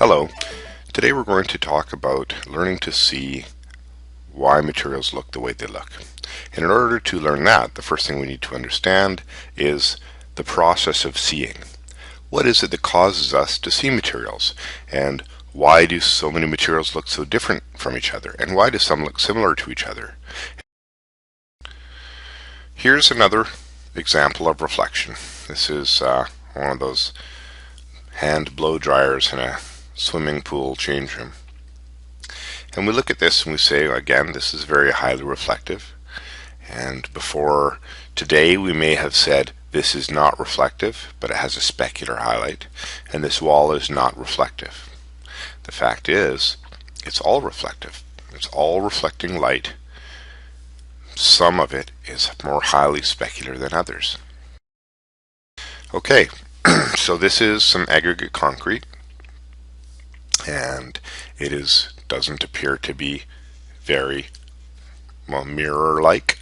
Hello. Today we're going to talk about learning to see why materials look the way they look. And in order to learn that, the first thing we need to understand is the process of seeing. What is it that causes us to see materials? And why do so many materials look so different from each other? And why do some look similar to each other? Here's another example of reflection. This is one of those hand blow dryers in a swimming pool change room. And we look at this and we say, again, this is very highly reflective. And before today, we may have said this is not reflective, but it has a specular highlight, and this wall is not reflective. The fact is, it's all reflective. It's all reflecting light. Some of it is more highly specular than others. Okay, so this is some aggregate concrete, and it doesn't appear to be very mirror-like.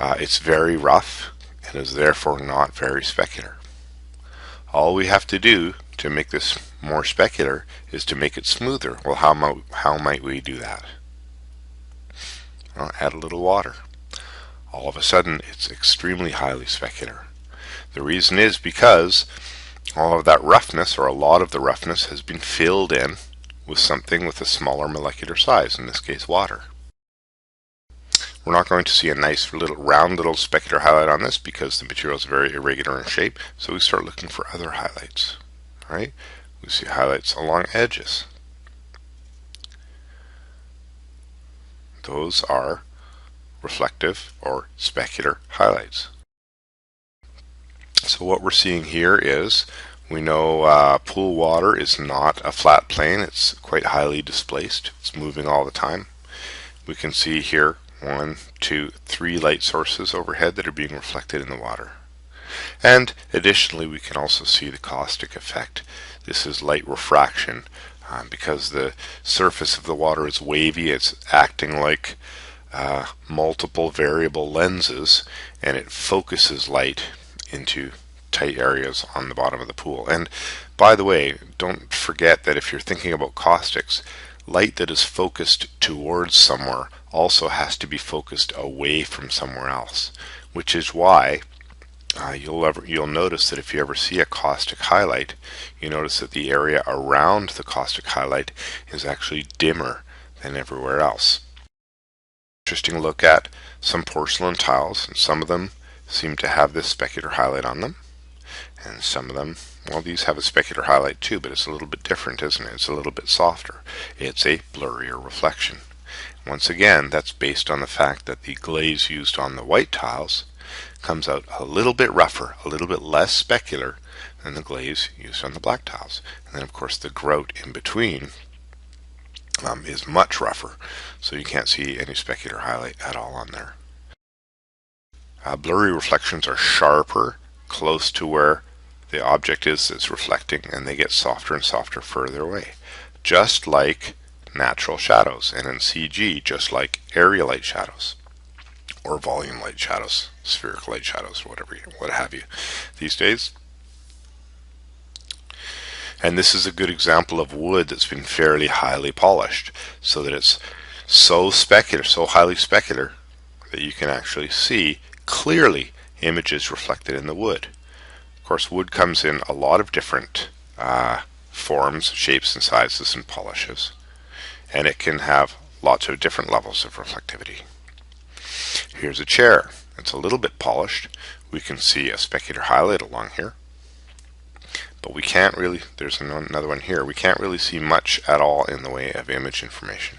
It's very rough and is therefore not very specular. All we have to do to make this more specular is to make it smoother. Well, how might we do that? Well, add a little water. All of a sudden, it's extremely highly specular. The reason is because all of that roughness, or a lot of the roughness, has been filled in with something with a smaller molecular size, in this case water. We're not going to see a nice round little specular highlight on this because the material is very irregular in shape, so we start looking for other highlights. Right? We see highlights along edges. Those are reflective or specular highlights. So what we're seeing here is, we know pool water is not a flat plane. It's quite highly displaced. It's moving all the time. We can see here 1, 2, 3 light sources overhead that are being reflected in the water. And additionally, we can also see the caustic effect. This is light refraction. Because the surface of the water is wavy, it's acting like multiple variable lenses, and it focuses light into tight areas on the bottom of the pool. And by the way, don't forget that if you're thinking about caustics, light that is focused towards somewhere also has to be focused away from somewhere else, which is why you'll notice that if you ever see a caustic highlight, you notice that the area around the caustic highlight is actually dimmer than everywhere else. Interesting look at some porcelain tiles, and some of them seem to have this specular highlight on them, and some of them, well, these have a specular highlight too, but it's a little bit different, isn't it? It's a little bit softer. It's a blurrier reflection. Once again, that's based on the fact that the glaze used on the white tiles comes out a little bit rougher, a little bit less specular than the glaze used on the black tiles. And then of course the grout in between is much rougher, so you can't see any specular highlight at all on there. Blurry reflections are sharper, close to where the object is that's reflecting, and they get softer and softer further away. Just like natural shadows, and in CG, just like area light shadows, or volume light shadows, spherical light shadows, what have you these days. And this is a good example of wood that's been fairly highly polished, so that it's so specular, so highly specular, that you can actually see clearly images reflected in the wood. Of course, wood comes in a lot of different forms, shapes, and sizes and polishes, and it can have lots of different levels of reflectivity. Here's a chair. It's a little bit polished. We can see a specular highlight along here, but we can't really, there's another one here, we can't really see much at all in the way of image information.